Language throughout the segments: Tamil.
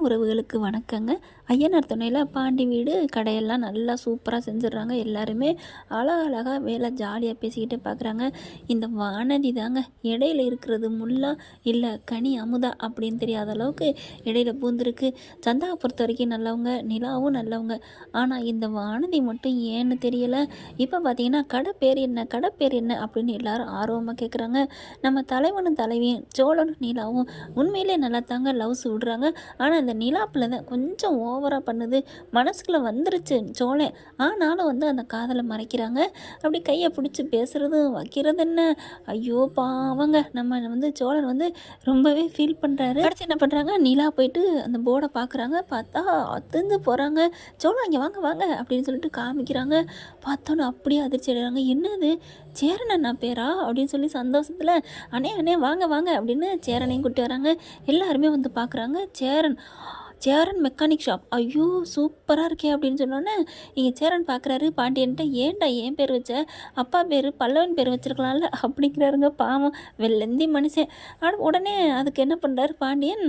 உறவுகளுக்கு வணக்கங்க. ஐயனார் துணையில பாண்டி வீடு கடையெல்லாம் நல்லா சூப்பராக செஞ்சிடுறாங்க. எல்லாருமே அழகழகாக வேலை ஜாலியாக பேசிக்கிட்டே பார்க்குறாங்க. இந்த வானதி தாங்க இடையில இருக்கிறது முள்ளா இல்லை கனி அமுதா அப்படின்னு தெரியாத அளவுக்கு இடையில பூந்துருக்கு. சந்தாவை பொறுத்த வரைக்கும் நல்லவங்க, நிலாவும் நல்லவங்க. ஆனால் இந்த வானதி மட்டும் ஏன்னு தெரியலை. இப்போ பார்த்தீங்கன்னா கடை பேர் என்ன கடை பேர் என்ன அப்படின்னு எல்லாரும் ஆர்வமாக கேட்குறாங்க. நம்ம தலைவனும் தலைவியும் சோழனும் நிலாவும் உண்மையிலே நல்லா தாங்க லவ்ஸ் விடுறாங்க. ஆனால் இந்த நிலாப்பில் தான் கொஞ்சம் ஓவராக பண்ணுது. மனசுக்குள்ளே வந்துருச்சு சோழன், ஆனாலும் அந்த காதலை மறைக்கிறாங்க. அப்படி கையை பிடிச்சி பேசுகிறது வைக்கிறது என்ன. ஐயோ பாவங்க, நம்ம சோழன் ரொம்பவே ஃபீல் பண்ணுறாரு. அடுத்து என்ன பண்ணுறாங்க, நிலா போயிட்டு அந்த போர்டை பார்க்குறாங்க. பார்த்தா அதிர்ந்து போகிறாங்க. சோழன் இங்கே வாங்க வாங்க அப்படின்னு சொல்லிட்டு காமிக்கிறாங்க. பார்த்தோன்னு அப்படியே அதிர்ச்சி அடைகிறாங்க. என்னது சேரன் அண்ணா பேரா அப்படின்னு சொல்லி சந்தோஷத்தில் அண்ணே அண்ணே வாங்க வாங்க அப்படின்னு சேரனையும் கூட்டி வராங்க. எல்லாருமே பார்க்குறாங்க. சேரன் மெக்கானிக் ஷாப், ஐயோ சூப்பராக இருக்கே அப்படின்னு சொன்னோன்னே இங்கே சேரன் பார்க்குறாரு. பாண்டியன்ட்ட ஏன்டா ஏன் பேர் வச்ச, அப்பா பேர் பல்லவன் பேர் வச்சிருக்கலாம்ல அப்படிங்கிறாருங்க. பாவம் வெள்ளந்தி மனுஷன். உடனே அதுக்கு என்ன பண்ணுறாரு பாண்டியன்,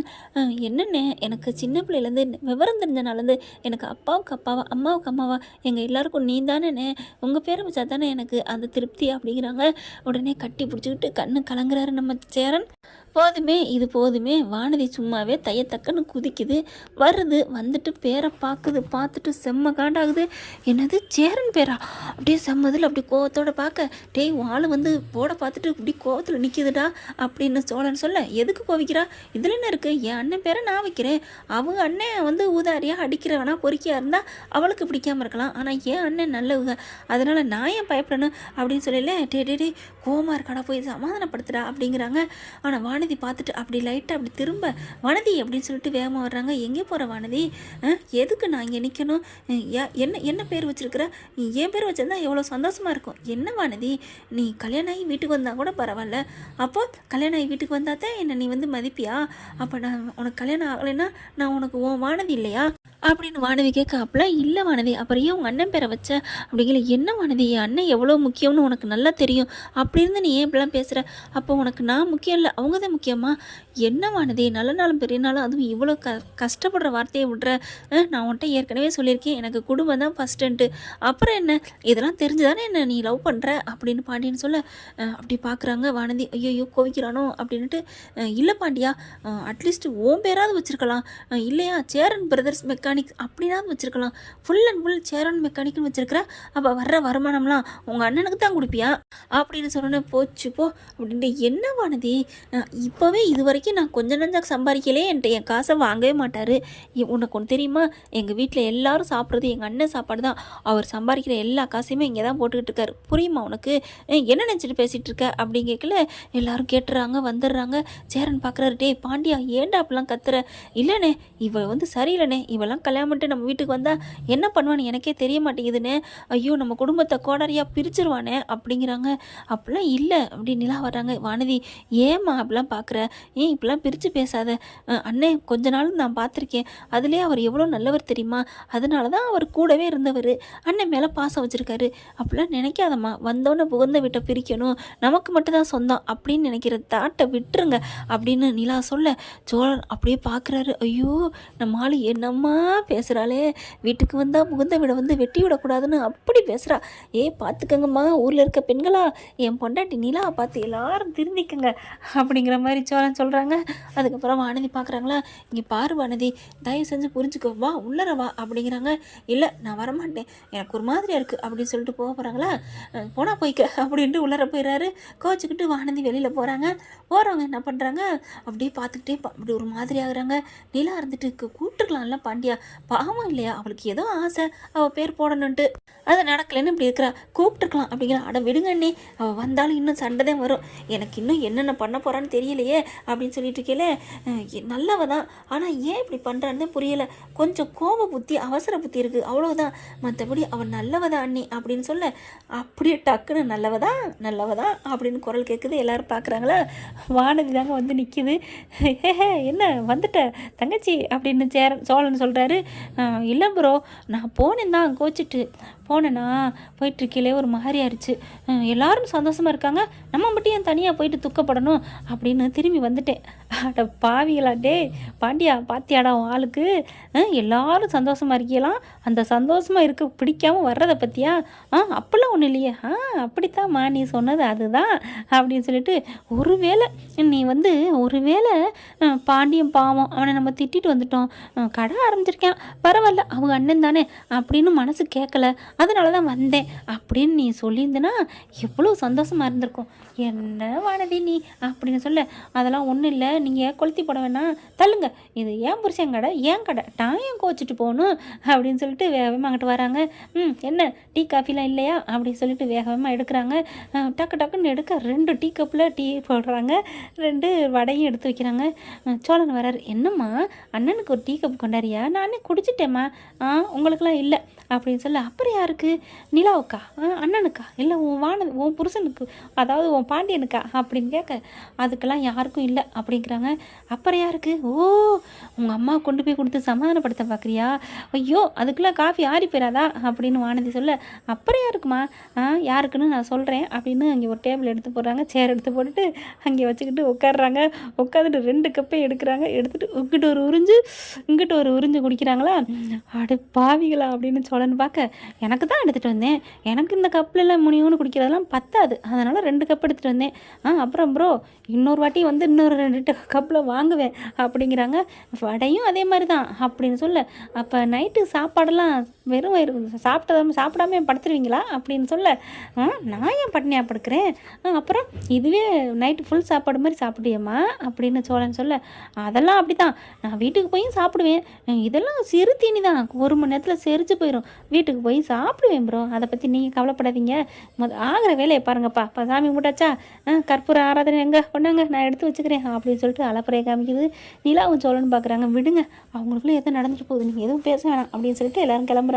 என்னென்ன எனக்கு சின்ன பிள்ளையிலேருந்து விவரம் தெரிஞ்சனாலேருந்து எனக்கு அப்பாவுக்கு அப்பாவா அம்மாவுக்கு அம்மாவா எங்கள் எல்லாருக்கும் நீ தானே, உங்கள் பேரை வச்சா தானே எனக்கு அந்த திருப்தி அப்படிங்கிறாங்க. உடனே கட்டி பிடிச்சிக்கிட்டு கண்ணு கலங்குறாரு நம்ம சேரன். போதுமே இது போதுமே, வானதி சும்மாவே தையத்தக்கன்னு குதிக்குது. வருது, வந்துட்டு பேரை பார்த்துட்டு செம்ம காண்டாகுது. என்னது சேரன் பேரா அப்படியே செம்மதில் அப்படி கோவத்தோடு பார்க்க, டேய் ஆள் போட பார்த்துட்டு இப்படி கோவத்தில் நிற்கிதுடா அப்படின்னு சோழன் சொல்ல, எதுக்கு கோவிக்கிறா, இதில் என்ன இருக்குது, என் அண்ணன் பேரை நான் வைக்கிறேன். அவங்க அண்ணன் ஊதாரியாக அடிக்கிறவனா பொறுக்கியாக இருந்தால் அவளுக்கு பிடிக்காமல் இருக்கலாம், ஆனால் என் அண்ணன் நல்லவங்க, அதனால் நான் ஏன் பயப்படணும் அப்படின்னு சொல்லல. டே கோவமாக இருக்காடா, போய் சமாதானப்படுத்துடா அப்படிங்கிறாங்க. ஆனால் வானதி பார்த்துட்டு அப்படி லைட்டாக அப்படி திரும்ப, வானதி அப்படின்னு சொல்லிட்டு வேகமாக வர்றாங்க. எங்கே போகிற வானதி, எதுக்கு நான் இங்கே நிற்கணும், என்ன பேர் வச்சுருக்குற, என் பேர் வச்சிருந்தா எவ்வளோ சந்தோஷமாக இருக்கும். என்ன வானதி, நீ கல்யாணம் ஆகி வீட்டுக்கு வந்தால் கூட பரவாயில்ல, அப்போ கல்யாணம் ஆகி வீட்டுக்கு வந்தால் தான் என்னை நீ மதிப்பியா, அப்போ நான் உனக்கு கல்யாணம் ஆகலைன்னா நான் உனக்கு வானதி இல்லையா அப்படின்னு வானதி கேட்க, அப்பெல்லாம் இல்லை வானதி, அப்புறம் ஏன் உங்கள் அண்ணன் பேரை வச்ச அப்படிங்கிற. என்ன வானதி, என் அண்ணன் எவ்வளோ முக்கியம்னு உனக்கு நல்லா தெரியும், அப்படி இருந்து நீ ஏன் இப்படிலாம் பேசுகிற, அப்போ உனக்கு நான் முக்கியம் இல்லை அவங்க தான் முக்கியமா. என்ன வானதி, நல்ல நாளும் பெரிய நாளும் அதுவும் இவ்வளோ கஷ்டப்படுற வார்த்தையை விட்ற. நான் உன்கிட்ட ஏற்கனவே சொல்லியிருக்கேன், எனக்கு குடும்பம் தான் ஃபஸ்ட்டுன்ட்டு, அப்புறம் என்ன இதெல்லாம் தெரிஞ்சுதானே என்ன நீ லவ் பண்ணுற அப்படின்னு பாண்டியன்னு சொல்ல, அப்படி பார்க்குறாங்க வானதி. ஐயோ கோவிக்கிறானோ அப்படின்ட்டு, இல்லை பாண்டியா, அட்லீஸ்ட் ஓம் பேராவது வச்சுருக்கலாம், இல்லையா சேரன் பிரதர்ஸ் மெக்கானிக் அப்படின்னாவது வச்சுருக்கலாம், ஃபுல் அண்ட் ஃபுல் சேரன் மெக்கானிக்னு வச்சுருக்கிற, அப்போ வர்ற வருமானம்லாம் உங்கள் அண்ணனுக்கு தான் கொடுப்பியா அப்படின்னு சொன்னோன்னே, போச்சு போ அப்படின்ட்டு. என்ன வானதி, இப்போவே இது வரைக்கும் நான் கொஞ்சம் நஞ்சம் சம்பாதிக்கலே, என்கிட்ட என் காசை வாங்கவே மாட்டார். உனக்கு ஒன்று தெரியுமா, எங்கள் வீட்டில் எல்லோரும் சாப்பிட்றது எங்கள் அண்ணன் சாப்பாடு தான், அவர் சம்பாதிக்கிற எல்லா காசையுமே இங்கே தான் போட்டுக்கிட்டு இருக்காரு, புரியுமா உனக்கு, என்ன நினச்சிட்டு பேசிகிட்டு இருக்க அப்படின்னு கேட்கல. எல்லாரும் கேட்டுறாங்க, வந்துடுறாங்க. சேரன் பார்க்குறாரு, டே பாண்டியா ஏன்டா அப்படிலாம் கத்துற, இல்லைண்ணே இவள் சரியில்லைண்ணே, இவெல்லாம் கல்யாணம் பண்ணிட்டு நம்ம வீட்டுக்கு வந்தால் என்ன பண்ணுவான்னு எனக்கே தெரிய மாட்டேங்குதுன்னு, ஐயோ நம்ம குடும்பத்தை கோடாரியாக பிரிச்சிருவானே அப்படிங்கிறாங்க. அப்படிலாம் இல்லை அப்படி நிலா வர்றாங்க. வானதி ஏம்மா அப்படிலாம் பார்க்குற, ஏன் இப்படிலாம் பிரித்து பேசாத, அண்ணே கொஞ்ச நாள் நான் பார்த்துருக்கேன், அதுலேயே அவர் எவ்வளோ நல்லவர் தெரியுமா, அதனால தான் அவர் கூடவே இருந்தவர், அண்ணன் மேலே பாசம் வச்சுருக்காரு, அப்படிலாம் நினைக்காதம்மா, வந்தோன்னே புகுந்த வீட்டை பிரிக்கணும், நமக்கு மட்டும்தான் சொந்தம் அப்படின்னு நினைக்கிற தாட்டை விட்டுருங்க அப்படின்னு நிலா சொல்ல, சோழன் அப்படியே பார்க்குறாரு. ஐயோ நம்ம ஆள் என்னம்மா பேசுகிறாளே, வீட்டுக்கு வந்தால் முகுந்த விட வெட்டி விடக்கூடாதுன்னு அப்படி பேசுகிறா. பார்த்துக்கங்கம்மா ஊரில் இருக்க பெண்களா, என் பொண்டாட்டி நிலா பார்த்து எல்லாரும் திருந்திக்கங்க அப்படிங்கிற மாதிரி சோழன் சொல்கிறாங்க. அதுக்கப்புறம் வானதி பார்க்குறாங்களா, இங்கே பாரு வானதி தயவு செஞ்சு புரிஞ்சுக்கோ, வா உள்ளர வா அப்படிங்கிறாங்க. இல்லை நான் வரமாட்டேன், எனக்கு ஒரு மாதிரியாக இருக்குது அப்படின்னு சொல்லிட்டு போக போகிறாங்களா, போனால் போய்க்க அப்படின்ட்டு உள்ளர போயிடுறாரு. கோச்சிக்கிட்டு வானதி வெளியில் போகிறாங்க. போகிறவங்க என்ன பண்ணுறாங்க, அப்படியே பார்த்துக்கிட்டே அப்படி ஒரு மாதிரி ஆகுறாங்க. நிலா இருந்துட்டு கூப்பிட்டுருக்கலாம்ல பாண்டியா, பாவம் இல்லையா, அவளுக்கு ஏதோ ஆசை அவள் பேர் போடணுன்ட்டு, அது நடக்கலைன்னு இப்படி இருக்கிறா, கூப்பிட்டுருக்கலாம் அப்படிங்கிற. அட விடுங்கண்ணே, அவள் வந்தாலும் இன்னும் சண்டை தான் வரும், எனக்கு இன்னும் என்னென்ன பண்ண போகிறான்னு தெரியலையே அப்படின்னு சொல்லிட்டு இருக்கேல. நல்லவ தான், ஆனால் ஏன் இப்படி பண்ணுறான்னு புரியலை, கொஞ்சம் கோப புத்தி அவசர புத்தி இருக்குது அவ்வளோதான், மற்றபடி அவள் நல்லவதான் அண்ணி அப்படின்னு சொல்ல, அப்படியே டக்குன்னு நல்லவதான் அப்படின்னு குரல் கேட்குது. எல்லோரும் பார்க்குறாங்களா, வானதி தாங்க நிற்கிது. என்ன வந்துட்ட தங்கச்சி அப்படின்னு சோழன் சொல்கிறாரு. சொல்கிறாரு, இல்லை ப்ரோ நான் போனேன் தான் கோச்சிட்டு போனேன்னா போயிட்டுருக்கையிலே ஒரு மாதிரி ஆயிடுச்சு. எல்லாரும் சந்தோஷமாக இருக்காங்க, நம்ம மட்டும் ஏன் தனியாக போயிட்டு துக்கப்படணும் அப்படின்னு திரும்பி வந்துட்டேன். அட பாவிகளா டே பாண்டியா, பாத்தியாடா உன் ஆளுக்கு எல்லாரும் சந்தோஷமாக இருக்கலாம், அந்த சந்தோஷமாக இருக்க பிடிக்காமல் வர்றதை பற்றியா? அப்படிலாம் ஒன்றும் இல்லையே. அப்படித்தாம்மா நீ சொன்னது அதுதான் அப்படின்னு சொல்லிட்டு, ஒருவேளை நீ ஒருவேளை பாண்டியன் பாவம் அவனை நம்ம திட்டிட்டு வந்துட்டோம், கடை ஆரம்பிச்சிருக்கேன் பரவாயில்ல அவங்க அண்ணன் தானே அப்படின்னு மனசு கேட்கல, அதனால தான் வந்தேன் அப்படின்னு நீ சொல்லியிருந்தேன்னா எவ்வளோ சந்தோஷமாக இருந்திருக்கும். என்ன வானதி நீ அப்படின்னு சொல்ல, அதெல்லாம் ஒன்றும் இல்லை, நீங்கள் கொளுத்தி போட வேணாம் தள்ளுங்க, இது ஏன் புருஷன் கடை ஏன் கடை நான் ஏன் கோச்சிட்டு போகணும் அப்படின்னு சொல்லிட்டு வேகமாக அங்கிட்டு வராங்க. என்ன டீ காஃபிலாம் இல்லையா அப்படின்னு சொல்லிட்டு வேகமாக எடுக்கிறாங்க. டக்கு டக்குன்னு எடுக்க 2 டீ கப்பில் டீ போடுறாங்க, 2 வடையும் எடுத்து வைக்கிறாங்க. சோழன் வராரு, என்னம்மா அண்ணனுக்கு ஒரு டீ கப் கொண்டாரியா? நானே குடிச்சிட்டேம்மா. உங்களுக்கெல்லாம் இல்லை அப்படின்னு சொல்ல, அப்புறம் யாருக்கு? நிலாவுக்கா? அண்ணனுக்கா? இல்லை உன் புருஷனுக்கு, அதாவது உன் பாண்டியனுக்கா அப்படின்னு கேட்க, அதுக்கெல்லாம் யாருக்கும் இல்லை அப்படிங்கிறாங்க. அப்புறம் யாருக்கு? ஓ உங்கள் அம்மா கொண்டு போய் கொடுத்து சமாதானப்படுத்த பார்க்குறியா? ஐயோ அதுக்கெல்லாம் காஃபி ஆறி போயிடாதா அப்படின்னு வானதி சொல்ல, அப்புறம் யாருக்குமா? யாருக்குன்னு நான் சொல்கிறேன் அப்படின்னு அங்கே ஒரு டேபிள் எடுத்து போடுறாங்க, சேர் எடுத்து போட்டுட்டு அங்கே வச்சுக்கிட்டு உட்காடுறாங்க. உட்காந்துட்டு 2 கப்பை எடுக்கிறாங்க, எடுத்துகிட்டு இங்கிட்ட ஒரு உறிஞ்சு இங்கிட்ட ஒரு உறிஞ்சு குடிக்கிறாங்களா. அடு பாவிகளா அப்படின்னு சோழன் பார்க்க, எனக்கு தான் எடுத்துகிட்டு வந்தேன், எனக்கு இந்த கப்பிலெல்லாம் முனியோன்னு குடிக்கிறதெல்லாம் பத்தாது, அதனால் 2 கப் எடுத்துகிட்டு வந்தேன். அப்புறம் ப்ரோ இன்னொரு வாட்டி இன்னொரு 2 கப்பில் வாங்குவேன் அப்படிங்கிறாங்க. வடையும் அதே மாதிரி தான் அப்படின்னு சொல்ல, அப்போ நைட்டு சாப்பாடெல்லாம் வெறும் வயிறு சாப்பிடாம படுத்துருவீங்களா அப்படின்னு சொல்ல, நான் ஏன் பட்னியாக படுக்கிறேன், அப்புறம் இதுவே நைட்டு ஃபுல் சாப்பாடு மாதிரி சாப்பிடுவேம்மா அப்படின்னு சோழன் சொல்ல, அதெல்லாம் அப்படி தான், நான் வீட்டுக்கு போய் சாப்பிடுவேன், இதெல்லாம் சிறு தீனி தான், 1 மணி நேரத்தில் செரிச்சு போயிடும், வீட்டுக்கு போய் சாப்பிடுவேன் ப்ரோ, அதை பற்றி நீங்கள் கவலைப்படாதீங்க, ஆகிற வேலையை பாருங்கப்பா, இப்போ சாமி மூட்டாச்சா, கற்பூர ஆராதனை எங்கே கொண்டாங்க நான் எடுத்து வச்சுக்கிறேன் அப்படின்னு சொல்லிட்டு அலப்பறையை காமிக்குது. நிலாவும் சோழன் பார்க்குறாங்க, விடுங்க அவங்களுக்குள்ளே எதுவும் நடந்துட்டு போகுது, நீங்கள் எதுவும் பேச வேணாம் அப்படின்னு சொல்லிட்டு எல்லோரும் கிளம்புறாங்க.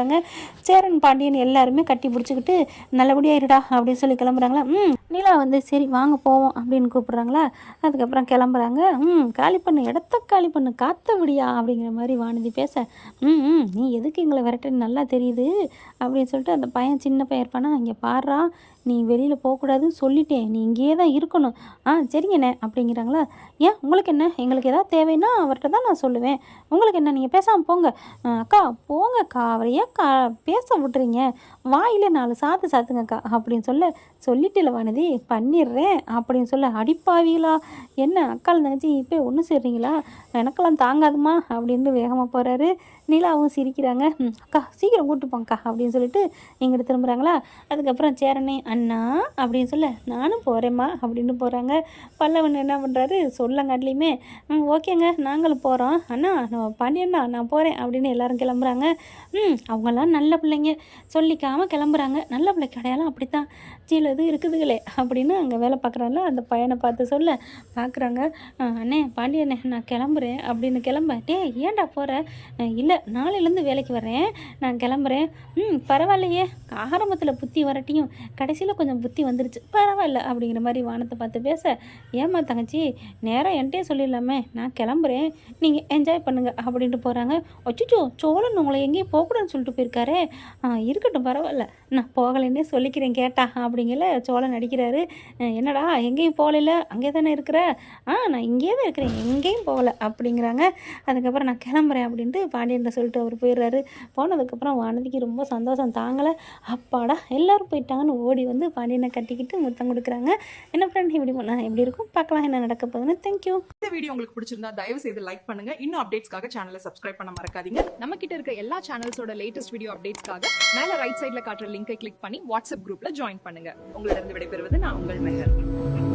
சேரன் பாண்டியன் எல்லாருமே கட்டி பிடிச்சிக்கிட்டு நல்லபடியாக இருடா அப்படின்னு சொல்லி கிளம்புறாங்களா. நிலா சரி வாங்க போவோம் அப்படின்னு கூப்பிட்றாங்களா. அதுக்கப்புறம் கிளம்புறாங்க. காலி பண்ணு இடத்த காலி பண்ணு காத்த விடியா அப்படிங்கிற மாதிரி வானதி பேச, நீ எதுக்கு எங்களை விரட்டுன்னு நல்லா தெரியுது அப்படின்னு சொல்லிட்டு அந்த பையன் சின்ன பையன் இருப்பானா, இங்கே பாடுறா நீ வெளியில் போகக்கூடாதுன்னு சொல்லிட்டேன், நீ இங்கேயே தான் இருக்கணும். சரிங்கண்ணே அப்படிங்கிறாங்களா. ஏன் உங்களுக்கு என்ன, எங்களுக்கு எதாவது தேவைன்னா அவர்கிட்ட தான் நான் சொல்லுவேன், உங்களுக்கு என்ன, நீங்கள் பேசாமல் போங்க. அக்கா போங்கக்கா, அவரையே பேச விட்றீங்க, வாயில் 4 சாத்துங்கக்கா அப்படின்னு சொல்லிட்டு வானதி பண்ணிடுறேன் அப்படின்னு சொல்ல, அடிப்பாவீங்களா என்ன அக்கால் தங்கச்சி இப்போ ஒன்று சேர்றீங்களா, எனக்கெல்லாம் தாங்காதுமா அப்படின்னு வேகமாக போகிறாரு. நிலாவும் சிரிக்கிறாங்க. அக்கா சீக்கிரம் கூப்பிட்டு போங்கக்கா அப்படின்னு சொல்லிட்டு எங்கிட்ட திரும்புகிறாங்களா. அதுக்கப்புறம் சேரனே அண்ணா அப்படின்னு சொல்ல, நானும் போகிறேம்மா அப்படின்னு போகிறாங்க. பல்லவன் என்ன பண்ணுறாரு, சொல்லங்காட்டிலையுமே ஓகேங்க நாங்களும் போகிறோம் அண்ணா, பாண்டியண்ணா நான் போகிறேன் அப்படின்னு எல்லோரும் கிளம்புறாங்க. அவங்கெல்லாம் நல்ல பிள்ளைங்க, சொல்லிக்காமல் கிளம்புறாங்க. நல்ல பிள்ளை கிடையாலும் அப்படித்தான் சிலது இருக்குதுங்களே அப்படின்னு அங்கே வேலை பார்க்குறாங்கள அந்த பையனை பார்த்து சொல்ல பார்க்குறாங்க. அண்ணே பாண்டியண்ணே நான் கிளம்புறேன் அப்படின்னு கிளம்ப, ஏன்டா போகிற? இல்லை நாளையிலேருந்து வேலைக்கு வரேன் நான் கிளம்புறேன். பரவாயில்லையே, ஆரம்பத்தில் புத்தி வரட்டியும் கடைசியில் கொஞ்சம் புத்தி வந்துருச்சு, பரவாயில்ல அப்படிங்கிற மாதிரி வானத்தை பார்த்து பேச, ஏம்மா தங்கச்சி நேரம் என்கிட்டே சொல்லிடலாமே, நான் கிளம்புறேன் நீங்கள் என்ஜாய் பண்ணுங்க அப்படின்ட்டு போகிறாங்க. அச்சோ சோழன் உங்களை எங்கேயும் போகக்கூடாதுன்னு சொல்லிட்டு போயிருக்காரே, இருக்கட்டும் பரவாயில்ல நான் போகலைன்னே சொல்லிக்கிறேன் கேட்டா அப்படிங்கல சோழன் நடிக்கிறாரு. என்னடா எங்கேயும் போகல, அங்கே தானே இருக்கிற? நான் இங்கேயே தான் இருக்கிறேன், எங்கேயும் போகலை அப்படிங்கிறாங்க. அதுக்கப்புறம் நான் கிளம்புறேன் அப்படின்ட்டு பாண்டியன் சொல்லிட்டு அவர் போயிடுறாரு. போனதுக்கப்புறம் வானதிக்கு ரொம்ப சந்தோஷம் தாங்கலை. அப்பாடா எல்லோரும் போயிட்டாங்கன்னு ஓடி பாண்டியனை கட்டிக்கிட்டு முத்தம் கொடுக்குறாங்க. என்ன ஃப்ரெண்ட் இப்படி பண்ணால் எப்படி இருக்கும் பார்க்கலாம் என்ன நடக்க போகுதுன்னு. தேங்க்யூ. இந்த வீடியோ உங்களுக்கு பிடிச்சிருந்தா தயவு செய்து லைக் பண்ணுங்க. இன்னும் அப்டேட்ஸ்க்காக சேனலை சப்ஸ்கிரைப் பண்ண மறக்காதீங்க. நம்ம கிட்ட இருக்க எல்லா சேனல்ஸோட லேட்டஸ்ட் வீடியோ அப்டேட்ஸ்க்காக மேல ரைட் சைட்ல காட்டுற லிங்கை கிளிக் பண்ணி வாட்ஸ்அப் குரூப்ல ஜாயின் பண்ணுங்க. உங்களிடம் விடைபெறுவது நான் உங்கள் மெஹர்.